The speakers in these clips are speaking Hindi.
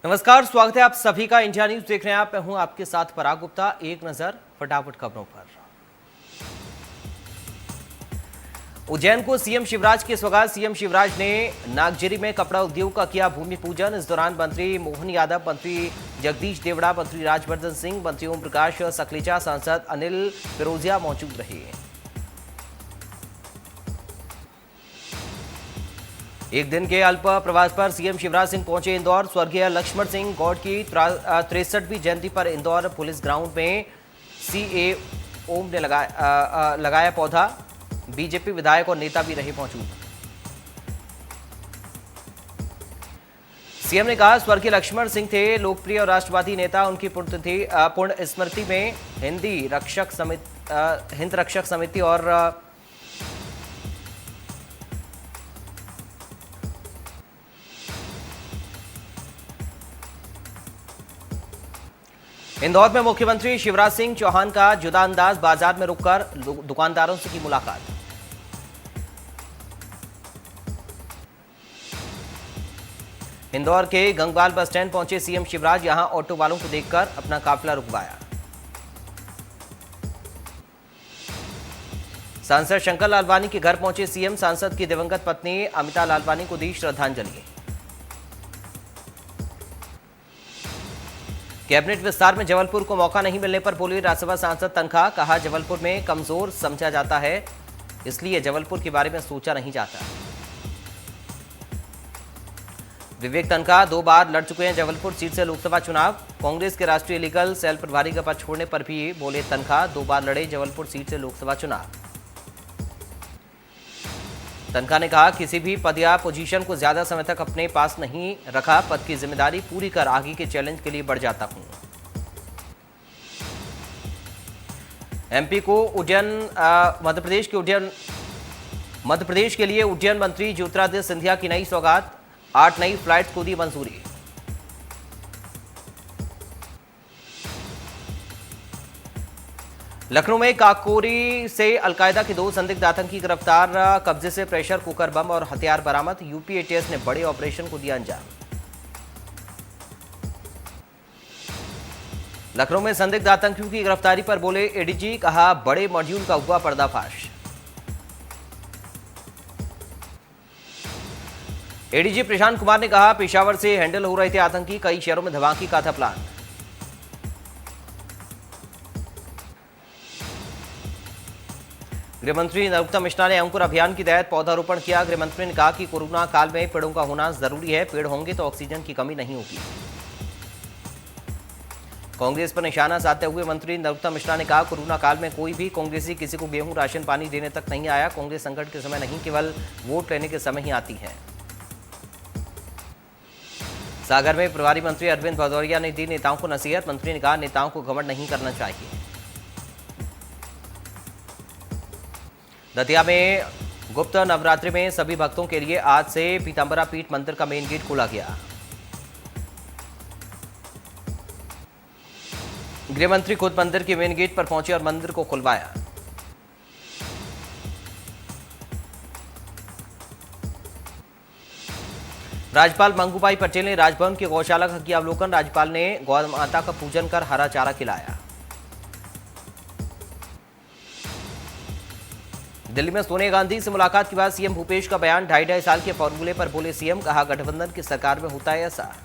नमस्कार, स्वागत है आप सभी का इंडिया न्यूज देख रहे हैं आप। मैं हूं आपके साथ पराग गुप्ता। एक नजर फटाफट खबरों पर। उज्जैन को सीएम शिवराज की सौगात। सीएम शिवराज ने नागजिरी में कपड़ा उद्योग का किया भूमि पूजन। इस दौरान मंत्री मोहन यादव, मंत्री जगदीश देवड़ा, मंत्री राजवर्धन सिंह, मंत्री ओम प्रकाश सकलेचा, सांसद अनिल फिरोजिया मौजूद रहे। एक दिन के अल्प प्रवास पर सीएम शिवराज सिंह पहुंचे इंदौर। स्वर्गीय लक्ष्मण सिंह गौड़ की 63वीं जयंती पर इंदौर पुलिस ग्राउंड में सीए ओम ने लगाया पौधा। बीजेपी विधायक और नेता भी रहे मौजूद। सीएम ने कहा, स्वर्गीय लक्ष्मण सिंह थे लोकप्रिय और राष्ट्रवादी नेता। उनकी पुण्य स्मृति में हिंद रक्षक समिति और इंदौर में मुख्यमंत्री शिवराज सिंह चौहान का जुदा अंदाज। बाजार में रुककर दुकानदारों से की मुलाकात। इंदौर के गंगवाल बस स्टैंड पहुंचे सीएम शिवराज। यहां ऑटो वालों को देखकर अपना काफिला रुकवाया। सांसद शंकर लालवानी के घर पहुंचे सीएम। सांसद की दिवंगत पत्नी अमिता लालवानी को दी श्रद्धांजलि। कैबिनेट विस्तार में जबलपुर को मौका नहीं मिलने पर बोले राज्यसभा सांसद तनखा। कहा, जबलपुर में कमजोर समझा जाता है, इसलिए जबलपुर के बारे में सोचा नहीं जाता। विवेक तनखा 2 बार लड़ चुके हैं जबलपुर सीट से लोकसभा चुनाव। कांग्रेस के राष्ट्रीय लीगल सेल प्रभारी का पद छोड़ने पर भी बोले तनखा, 2 बार लड़े जबलपुर सीट से लोकसभा चुनाव। तनखा ने कहा, किसी भी पद या पोजीशन को ज्यादा समय तक अपने पास नहीं रखा। पद की जिम्मेदारी पूरी कर आगे के चैलेंज के लिए बढ़ जाता हूं। एमपी को उड्डयन मध्य प्रदेश के लिए उड्डयन मंत्री ज्योतिरादित्य सिंधिया की नई सौगात। 8 नई फ्लाइट्स को दी मंजूरी। लखनऊ में काकोरी से अलकायदा के 2 संदिग्ध आतंकी गिरफ्तार। कब्जे से प्रेशर कुकर बम और हथियार बरामद। यूपी एटीएस ने बड़े ऑपरेशन को दिया अंजाम। लखनऊ में संदिग्ध आतंकियों की गिरफ्तारी पर बोले एडीजी। कहा, बड़े मॉड्यूल का हुआ पर्दाफाश। एडीजी प्रशांत कुमार ने कहा, पेशावर से हैंडल हो रहे थे आतंकी। कई शहरों में धमाके का था प्लान। गृहमंत्री नरोत्तम मिश्रा ने अंकुर अभियान के तहत पौधारोपण किया। गृहमंत्री ने कहा कि कोरोना काल में पेड़ों का होना जरूरी है। पेड़ होंगे तो ऑक्सीजन की कमी नहीं होगी। कांग्रेस पर निशाना साधते हुए मंत्री नरोत्तम मिश्रा ने कहा, कोरोना काल में कोई भी कांग्रेसी किसी को गेहूं राशन पानी देने तक नहीं आया। कांग्रेस संकट के समय नहीं, केवल वोट लेने के समय ही आती है। सागर में प्रभारी मंत्री अरविंद भदौरिया ने दी नेताओं को नसीहत। मंत्री ने कहा, नेताओं को घमंड नहीं करना चाहिए। दतिया में गुप्त नवरात्रि में सभी भक्तों के लिए आज से पीतांबरा पीठ मंदिर का मेन गेट खोला गया। गृहमंत्री खुद मंदिर के मेन गेट पर पहुंचे और मंदिर को खुलवाया। राज्यपाल मंगूभाई पटेल ने राजभवन की गौशाला का किया अवलोकन। राज्यपाल ने गौ माता का पूजन कर हरा चारा खिलाया। दिल्ली में सोनिया गांधी से मुलाकात के बाद सीएम भूपेश का बयान। 2.5 साल के फॉर्मूले पर बोले सीएम। कहा, गठबंधन की सरकार में होता है ऐसा।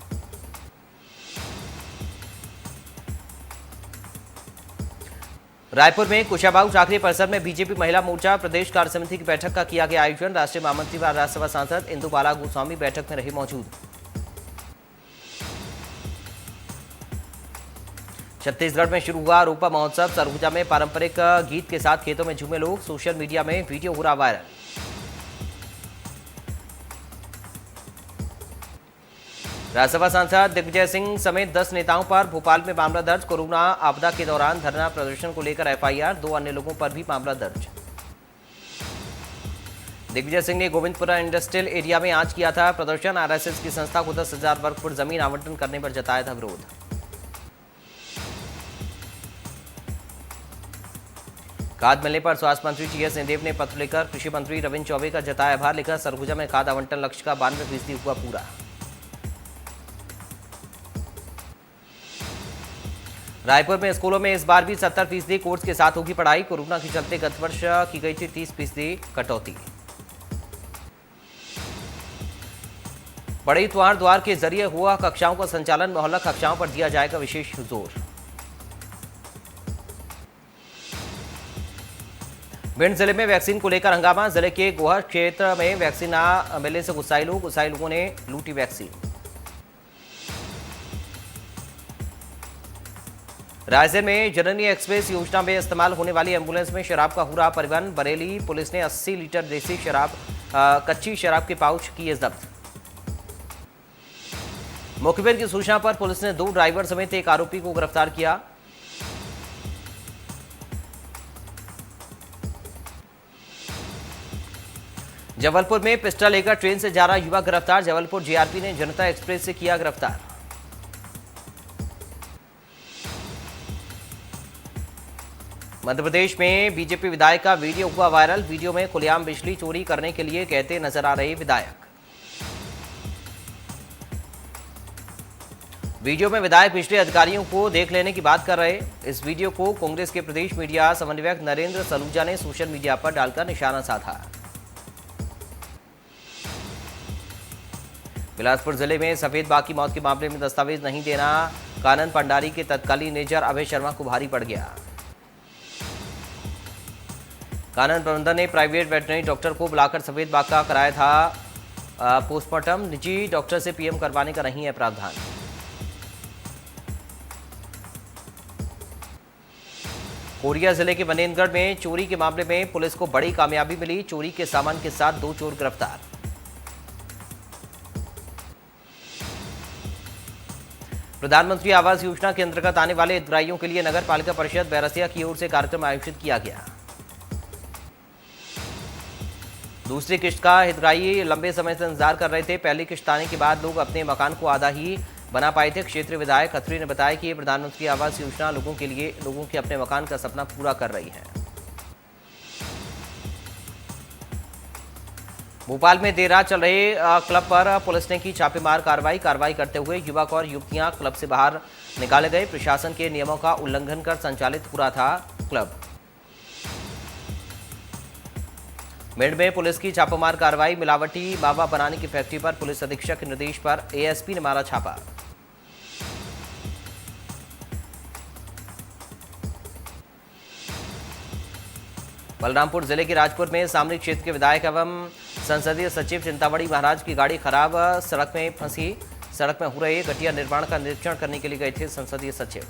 रायपुर में कुशाभाऊ ठाकरे परिसर में बीजेपी महिला मोर्चा प्रदेश कार्य समिति की बैठक का किया गया आयोजन। राष्ट्रीय महामंत्री व राज्यसभा सांसद इंदु बाला गोस्वामी बैठक में रहे मौजूद। छत्तीसगढ़ में शुरू हुआ रोपा महोत्सव। सरगुजा में पारंपरिक गीत के साथ खेतों में झूमे लोग। सोशल मीडिया में वीडियो हो रहा वायरल। राज्यसभा सांसद दिग्विजय सिंह समेत 10 नेताओं पर भोपाल में मामला दर्ज। कोरोना आपदा के दौरान धरना प्रदर्शन को लेकर एफआईआर। 2 अन्य लोगों पर भी मामला दर्ज। दिग्विजय सिंह ने गोविंदपुरा इंडस्ट्रियल एरिया में आज किया था प्रदर्शन। आरएसएस की संस्था को 10,000 वर्ग फुट जमीन आवंटन करने पर जताया था विरोध। खाद मिलने पर स्वास्थ्य मंत्री टीएस सिंहदेव ने पत्र लिखकर कृषि मंत्री रविंद्र चौबे का जताया आभार। लिखा, सरगुजा में खाद आवंटन लक्ष्य का 92% हुआ पूरा। रायपुर में स्कूलों में इस बार भी 70% कोर्स के साथ होगी पढ़ाई। कोरोना के चलते गत वर्ष की गई थी 30% कटौती। बड़े द्वार के जरिए हुआ कक्षाओं का संचालन, मोहल्ला कक्षाओं पर दिया जाएगा विशेष जोर। भिंड जिले में वैक्सीन को लेकर हंगामा। जिले के गोहर क्षेत्र में वैक्सीन न मिलने से गुस्साए लोगों ने लूटी वैक्सीन। रायसेन में जननी एक्सप्रेस योजना में इस्तेमाल होने वाली एम्बुलेंस में शराब का हो रहा परिवहन। बरेली पुलिस ने 80 लीटर देसी शराब कच्ची शराब के पाउच किए जब्त। मुखबिर की सूचना पर पुलिस ने 2 ड्राइवर समेत एक आरोपी को गिरफ्तार किया। जबलपुर में पिस्टल लेकर ट्रेन से जा रहा युवक गिरफ्तार। जबलपुर जीआरपी ने जनता एक्सप्रेस से किया गिरफ्तार। मध्य प्रदेश में बीजेपी विधायक का वीडियो हुआ वायरल। वीडियो में खुलेआम बिजली चोरी करने के लिए कहते नजर आ रहे विधायक। वीडियो में विधायक बिजली अधिकारियों को देख लेने की बात कर रहे। इस वीडियो को कांग्रेस के प्रदेश मीडिया समन्वयक नरेंद्र सलूजा ने सोशल मीडिया पर डालकर निशाना साधा। बिलासपुर जिले में सफेद बाघ की मौत के मामले में दस्तावेज नहीं देना कानन पंडारी के तत्कालीन मेजर अभय शर्मा को भारी पड़ गया। कानन प्रबंधन ने प्राइवेट वेटरनरी डॉक्टर को बुलाकर सफेद बाघ का कराया था पोस्टमार्टम। निजी डॉक्टर से पीएम करवाने का नहीं है प्रावधान। कोरिया जिले के बनेनगढ़ में चोरी के मामले में पुलिस को बड़ी कामयाबी मिली। चोरी के सामान के साथ 2 चोर गिरफ्तार। प्रधानमंत्री आवास योजना के अंतर्गत आने वाले हितग्राहियों के लिए नगर पालिका परिषद बैरसिया की ओर से कार्यक्रम आयोजित किया गया। दूसरी किश्त का हितग्राही लंबे समय से इंतजार कर रहे थे। पहली किश्त आने के बाद लोग अपने मकान को आधा ही बना पाए थे। क्षेत्रीय विधायक खत्री ने बताया कि ये प्रधानमंत्री आवास योजना लोगों के अपने मकान का सपना पूरा कर रही है। भोपाल में देर रात चल रहे क्लब पर पुलिस ने की छापेमार कार्रवाई करते हुए युवक और युवतियां क्लब से बाहर निकाले गए। प्रशासन के नियमों का उल्लंघन कर संचालित हो रहा था क्लब। भिंड में पुलिस की छापेमार कार्रवाई। मिलावटी मावा बनाने की फैक्ट्री पर पुलिस अधीक्षक के निर्देश पर एएसपी ने मारा छापा। बलरामपुर जिले के राजपुर में सामरिक क्षेत्र के विधायक एवं संसदीय सचिव चिंतामणि महाराज की गाड़ी खराब सड़क में फंसी। सड़क में हो रहे घटिया निर्माण का निरीक्षण करने के लिए गए थे संसदीय सचिव।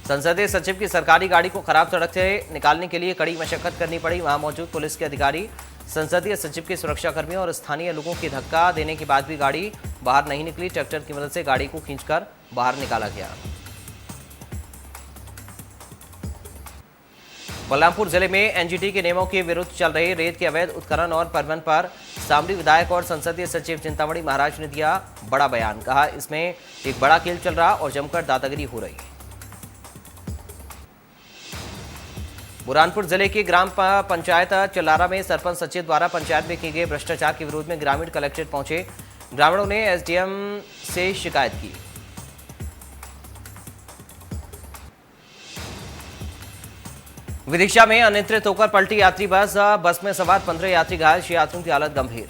संसदीय सचिव की सरकारी गाड़ी को खराब सड़क से निकालने के लिए कड़ी मशक्कत करनी पड़ी। वहां मौजूद पुलिस के अधिकारी, संसदीय सचिव के सुरक्षाकर्मियों और स्थानीय लोगों की धक्का देने के बाद भी गाड़ी बाहर नहीं निकली। ट्रैक्टर की मदद से गाड़ी को खींचकर बाहर निकाला गया। बलरामपुर जिले में एनजीटी के नियमों के विरुद्ध चल रहे रेत के अवैध उत्खनन और परिवहन पर सामरी विधायक और संसदीय सचिव चिंतामणि महाराज ने दिया बड़ा बयान। कहा, इसमें एक बड़ा खेल चल रहा और जमकर दादागिरी हो रही। बुरहानपुर जिले के ग्राम पंचायत चिल्लारा में सरपंच सचिव द्वारा पंचायत में किए गए भ्रष्टाचार के विरोध में ग्रामीण कलेक्ट्रेट पहुंचे। ग्रामीणों ने एसडीएम से शिकायत की। विदिशा में अनियंत्रित होकर पलटी यात्री बस में सवार 15 यात्री घायल, 6 यात्रियों की हालत गंभीर।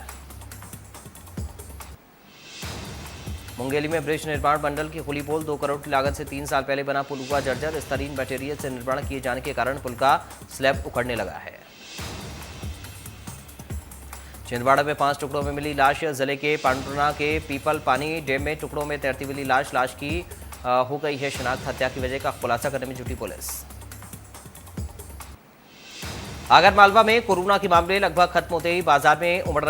मुंगेली में ब्रिज निर्माण मंडल की खुली पोल। 2 करोड़ की लागत से 3 साल पहले बना पुल हुआ जर्जर। स्तरीन मटेरियल से निर्माण किए जाने के कारण पुल का स्लैब उखड़ने लगा है। छिंदवाड़ा में 5 टुकड़ों में मिली लाश। जिले के पांडुना के पीपल पानी डैम में टुकड़ों में तैरती मिली लाश की हो गई है शिनाख्त। हत्या की वजह का खुलासा करने में जुटी पुलिस। आगरमालवा में कोरोना के मामले लगभग खत्म होते ही बाजार में उड़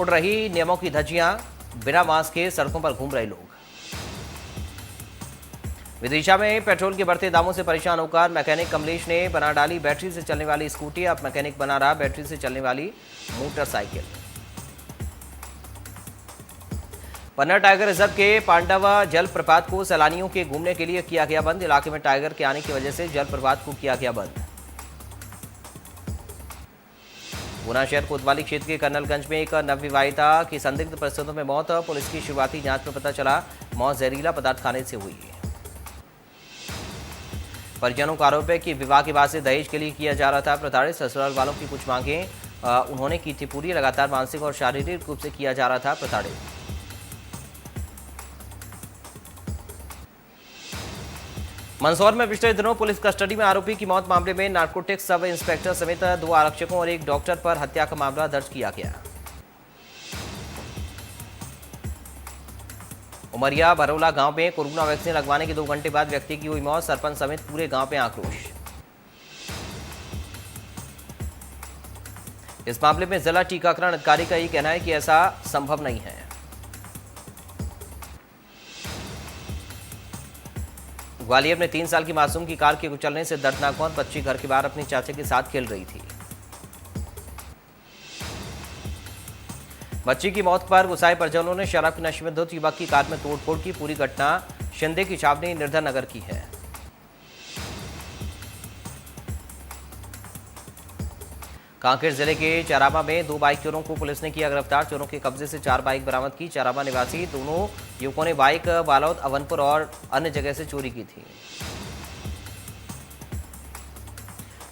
रही नियमों की धज्जियां। बिना मास्क के सड़कों पर घूम रहे लोग। विदिशा में पेट्रोल के बढ़ते दामों से परेशान होकर मैकेनिक कमलेश ने बना डाली बैटरी से चलने वाली स्कूटी। अब मैकेनिक बना रहा बैटरी से चलने वाली मोटरसाइकिल। पन्ना टाइगर रिजर्व के पांडव जलप्रपात को सैलानियों के घूमने के लिए किया गया बंद। इलाके में टाइगर के आने की वजह से जलप्रपात को किया गया बंद। गुना शहर कोतवाली क्षेत्र के कर्नलगंज में एक नवविवाहिता की संदिग्ध परिस्थितियों में मौत। पुलिस की शुरुआती जांच में पता चला मौत जहरीला पदार्थ खाने से हुई है। परिजनों का आरोप है कि विवाह के बाद से दहेज के लिए किया जा रहा था प्रताड़ित। ससुराल वालों की कुछ मांगें उन्होंने की थी पूरी। लगातार मानसिक और शारीरिक रूप से किया जा रहा था प्रताड़ित। मंदसौर में पिछले दिनों पुलिस कस्टडी में आरोपी की मौत मामले में नारकोटिक्स सब इंस्पेक्टर समेत 2 आरक्षकों और एक डॉक्टर पर हत्या का मामला दर्ज किया गया। उमरिया बरौला गांव में कोरोना वैक्सीन लगवाने के 2 घंटे बाद व्यक्ति की हुई मौत। सरपंच समेत पूरे गांव में आक्रोश। इस मामले में जिला टीकाकरण अधिकारी का ये कहना है कि ऐसा संभव नहीं है। ग्वालियर में 3 साल की मासूम की कार के कुचलने से दर्दनाक मौत। बच्ची घर के बाहर अपने चाचा के साथ खेल रही थी। बच्ची की मौत पर गुस्साए परिजनों ने शराब की नशे में धुत युवक की कार में तोड़फोड़ की। पूरी घटना शिंदे की छावनी निर्धन नगर की है। कांकेर जिले के चारामा में 2 बाइक चोरों को पुलिस ने किया गिरफ्तार। चोरों के कब्जे से 4 बाइक बरामद की। चारामा निवासी दोनों युवकों ने बाइक बालोद, अवनपुर और अन्य जगह से चोरी की थी।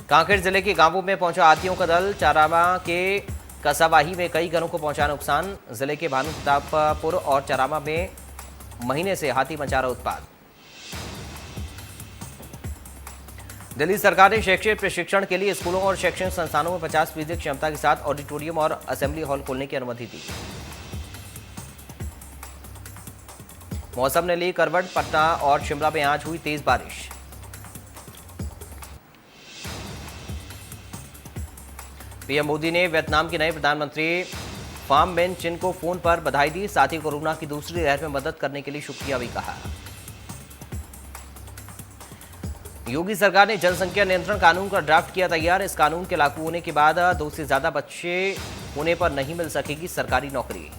कांकेर जिले के गांवों में पहुंचा हाथियों का दल। चारामा के कसाबाही में कई घरों को पहुंचा नुकसान। जिले के भानु प्रतापपुर और चारामा में महीने से हाथी मचा रहा उत्पात। दिल्ली सरकार ने शैक्षिक प्रशिक्षण के लिए स्कूलों और शैक्षणिक संस्थानों में 50% क्षमता के साथ ऑडिटोरियम और असेंबली हॉल खोलने की अनुमति दी। मौसम ने ली करवट। पटना और शिमला में आज हुई तेज बारिश। पीएम मोदी ने वियतनाम के नए प्रधानमंत्री फाम मिन चिन को फोन पर बधाई दी। साथ ही कोरोना की दूसरी लहर में मदद करने के लिए शुक्रिया भी कहा। योगी सरकार ने जनसंख्या नियंत्रण कानून का ड्राफ्ट किया तैयार। इस कानून के लागू होने के बाद 2 से ज्यादा बच्चे होने पर नहीं मिल सकेगी सरकारी नौकरी।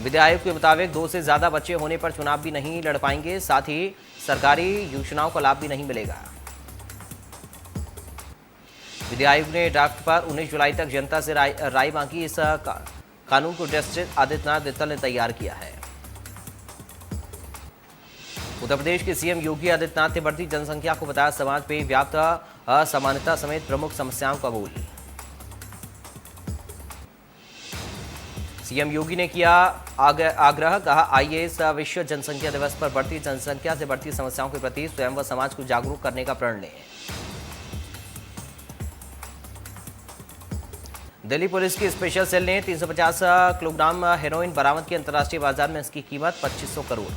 विधि आयोग के मुताबिक 2 से ज्यादा बच्चे होने पर चुनाव भी नहीं लड़ पाएंगे। साथ ही सरकारी योजनाओं का लाभ भी नहीं मिलेगा। विधि आयोग ने ड्राफ्ट पर 19 जुलाई तक जनता से राय मांगी। इस कानून को जस्टिस आदित्यनाथ वित्तल ने तैयार किया है। उत्तर प्रदेश के सीएम योगी आदित्यनाथ ने बढ़ती जनसंख्या को बताया समाज में व्याप्त असमानता समेत प्रमुख समस्याओं का मूल। सीएम योगी ने किया आग्रह। कहा, आइए इस विश्व जनसंख्या दिवस पर बढ़ती जनसंख्या से बढ़ती समस्याओं के प्रति स्वयं व समाज को जागरूक करने का प्रण लें। दिल्ली पुलिस की स्पेशल सेल ने 350 किलोग्राम हेरोइन बरामद की। अंतर्राष्ट्रीय बाजार में इसकी कीमत 2500 करोड़।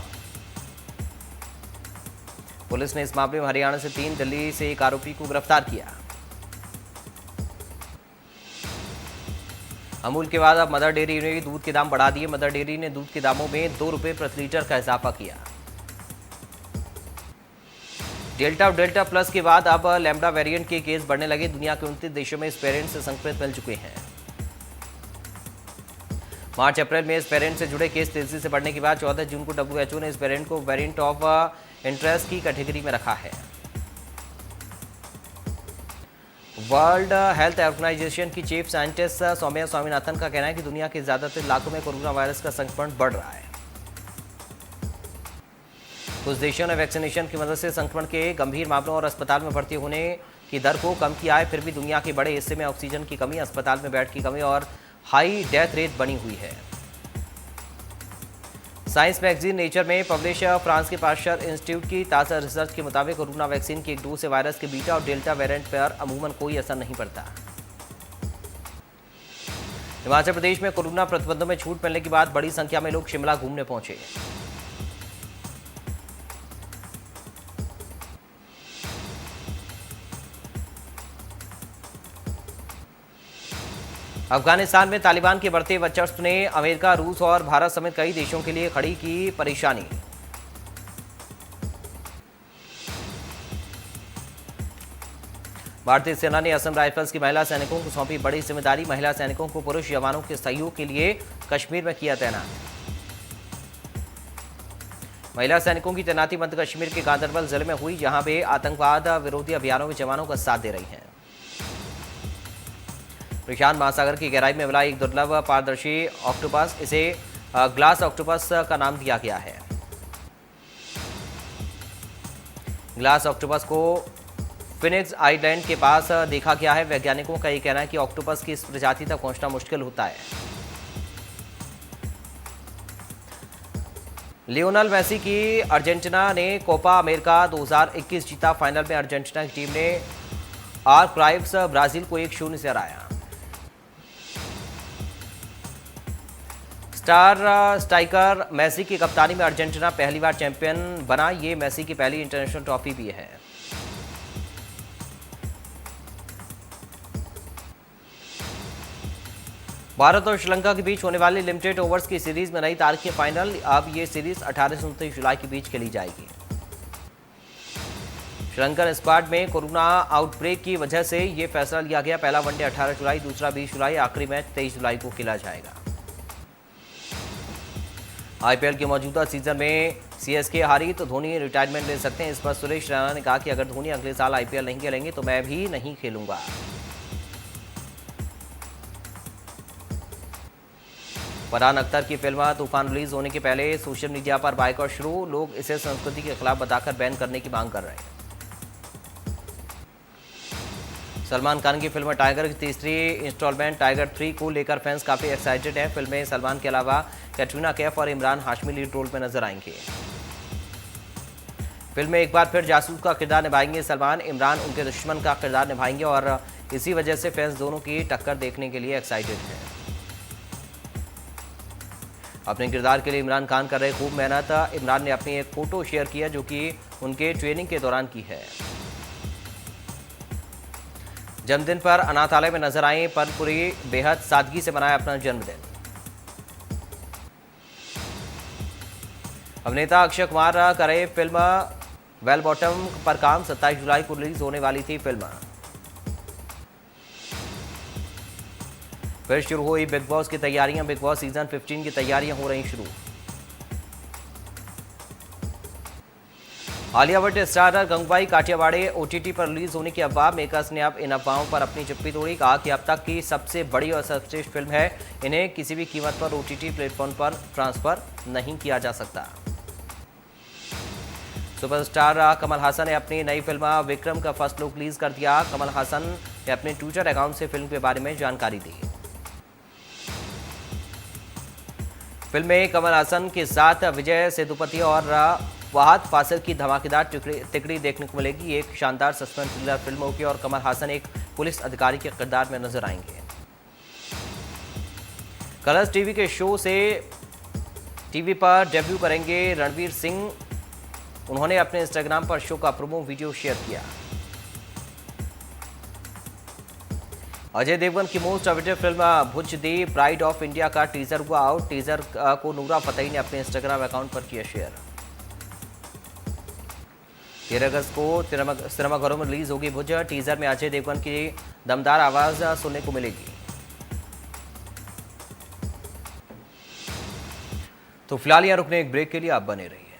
पुलिस ने इस मामले में हरियाणा से 3, दिल्ली से 1 आरोपी को गिरफ्तार किया। अमूल के बाद अब मदर डेयरी ने दूध के दाम बढ़ा दिए। मदर डेयरी ने दूध के दामों में 2 रुपये प्रति लीटर का इजाफा किया। डेल्टा और डेल्टा प्लस के बाद अब लैम्बडा वेरिएंट के केस बढ़ने लगे। दुनिया के 29 देशों में इस वेरिएंट से संक्रमित मिल चुके हैं। मार्च अप्रैल में इस वेरिएंट से जुड़े केस तेजी से बढ़ने के बाद 14 जून को WHO ने इस वेरिएंट को वेरिएंट ऑफ इंटरेस्ट की कैटेगरी में रखा है। वर्ल्ड हेल्थ ऑर्गेनाइजेशन की चीफ साइंटिस्ट सौम्या स्वामीनाथन का कहना है कि दुनिया के ज्यादातर इलाकों में कोरोना वायरस का संक्रमण बढ़ रहा है। कुछ देशों ने वैक्सीनेशन की मदद से संक्रमण के गंभीर मामलों और अस्पताल में भर्ती होने की दर को कम किया है। फिर भी दुनिया के बड़े हिस्से में ऑक्सीजन की कमी, अस्पताल में बेड की कमी और हाई डेथ रेट बनी हुई है। साइंस मैगजीन नेचर में पब्लिश फ्रांस के पाश्चर इंस्टीट्यूट की ताज़ा रिसर्च के मुताबिक कोरोना वैक्सीन की 1 डोज से वायरस के बीटा और डेल्टा वेरिएंट पर अमूमन कोई असर नहीं पड़ता। हिमाचल प्रदेश में कोरोना प्रतिबंधों में छूट मिलने के बाद बड़ी संख्या में लोग शिमला घूमने पहुंचे। अफगानिस्तान में तालिबान के बढ़ते वर्चस्व ने अमेरिका, रूस और भारत समेत कई देशों के लिए खड़ी की परेशानी। भारतीय सेना ने असम राइफल्स की महिला सैनिकों को सौंपी बड़ी जिम्मेदारी। महिला सैनिकों को पुरुष जवानों के सहयोग के लिए कश्मीर में किया तैनात। महिला सैनिकों की तैनाती मध्य कश्मीर के गांदरबल जिले में हुई, जहां वे आतंकवाद विरोधी अभियानों में जवानों का साथ दे रही हैं। प्रशांत महासागर की गहराई में मिला एक दुर्लभ पारदर्शी ऑक्टोपस, इसे ग्लास ऑक्टोपस का नाम दिया गया है। ग्लास ऑक्टोपस को फिनिक्स आइलैंड के पास देखा गया है। वैज्ञानिकों का यह कहना है कि ऑक्टोपस की इस प्रजाति तक पहुंचना मुश्किल होता है। लियोनेल मेसी की अर्जेंटीना ने कोपा अमेरिका 2021 जीता। फाइनल में अर्जेंटीना की टीम ने आर्कराइव्स ब्राजील को 1-0 से हराया। स्टार स्ट्राइकर मेसी की कप्तानी में अर्जेंटीना पहली बार चैंपियन बना। ये मेसी की पहली इंटरनेशनल ट्रॉफी भी है। भारत और श्रीलंका के बीच होने वाली लिमिटेड ओवर्स की सीरीज में नई तारीख के फाइनल। अब ये सीरीज 18 से 29 जुलाई के बीच खेली जाएगी। श्रीलंकन स्क्वाड में कोरोना आउटब्रेक की वजह से ये फैसला लिया गया। पहला वनडे 18 जुलाई, दूसरा 20 जुलाई, आखिरी मैच 23 जुलाई को खेला जाएगा। आईपीएल के मौजूदा सीजन में सीएसके हारी तो धोनी रिटायरमेंट ले सकते हैं। इस पर सुरेश रैना ने कहा कि अगर धोनी अगले साल आईपीएल नहीं खेलेंगे तो मैं भी नहीं खेलूंगा। फरहान अख्तर की फिल्म तूफान रिलीज होने के पहले सोशल मीडिया पर बायकॉट शुरू। लोग इसे संस्कृति के खिलाफ बताकर बैन करने की मांग कर रहे हैं। सलमान खान की फिल्म टाइगर की तीसरी इंस्टॉलमेंट टाइगर 3 को लेकर फैंस काफी एक्साइटेड हैं। फिल्म में सलमान के अलावा कैटरीना कैफ और इमरान हाशमी लीड रोल में नजर आएंगे। फिल्म में एक बार फिर जासूस का किरदार निभाएंगे सलमान। इमरान उनके दुश्मन का किरदार निभाएंगे और इसी वजह से फैंस दोनों की टक्कर देखने के लिए एक्साइटेड हैं। अपने किरदार के लिए इमरान खान कर रहे खूब मेहनत। इमरान ने अपनी एक फोटो शेयर किया जो कि उनके ट्रेनिंग के दौरान की है। जन्मदिन पर अनाथालय में नजर आए परपुरी, बेहद सादगी से मनाया अपना जन्मदिन। अभिनेता अक्षय कुमार करे फिल्म वेल बॉटम पर काम। 27 जुलाई को रिलीज होने वाली थी फिल्म। फिर शुरू हुई बिग बॉस की तैयारियां। बिग बॉस सीजन 15 की तैयारियां हो रही शुरू। आलिया भट्ट स्टारर गंगूबाई काठियावाड़ी ओटीटी पर रिलीज होने की अफवाह। मेकर्स ने अब इन अफवाहों पर अपनी चुप्पी तोड़ी। कहा कि अब तक की सबसे बड़ी और सर्वश्रेष्ठ फिल्म है, इन्हें किसी भी कीमत पर ओटीटी प्लेटफॉर्म पर ट्रांसफर नहीं किया जा सकता। सुपरस्टार कमल हासन ने अपनी नई फिल्म विक्रम का फर्स्ट लुक रिलीज कर दिया। कमल हासन ने अपने ट्विटर अकाउंट से फिल्म के बारे में जानकारी दी। फिल्म में कमल हासन के साथ विजय सेतुपति और फहद फासिल की धमाकेदार तिकड़ी देखने को मिलेगी। एक शानदार सस्पेंस थ्रिलर फिल्म होगी और कमल हासन एक पुलिस अधिकारी के किरदार में नजर आएंगे। कलर्स टीवी के शो से टीवी पर डेब्यू करेंगे रणवीर सिंह। उन्होंने अपने इंस्टाग्राम पर शो का प्रोमो वीडियो शेयर किया। अजय देवगन की most awaited film Bhuj the pride of India का टीजर हुआ आउट। टीजर को नूरा फतेही ने अपने इंस्टाग्राम अकाउंट पर किया शेयर। 13 अगस्त को सिनेमाघरों में रिलीज होगी भुज। टीजर में अजय देवगन की दमदार आवाज सुनने को मिलेगी। तो फिलहाल यहाँ रुकने एक ब्रेक के लिए आप बने रहिए।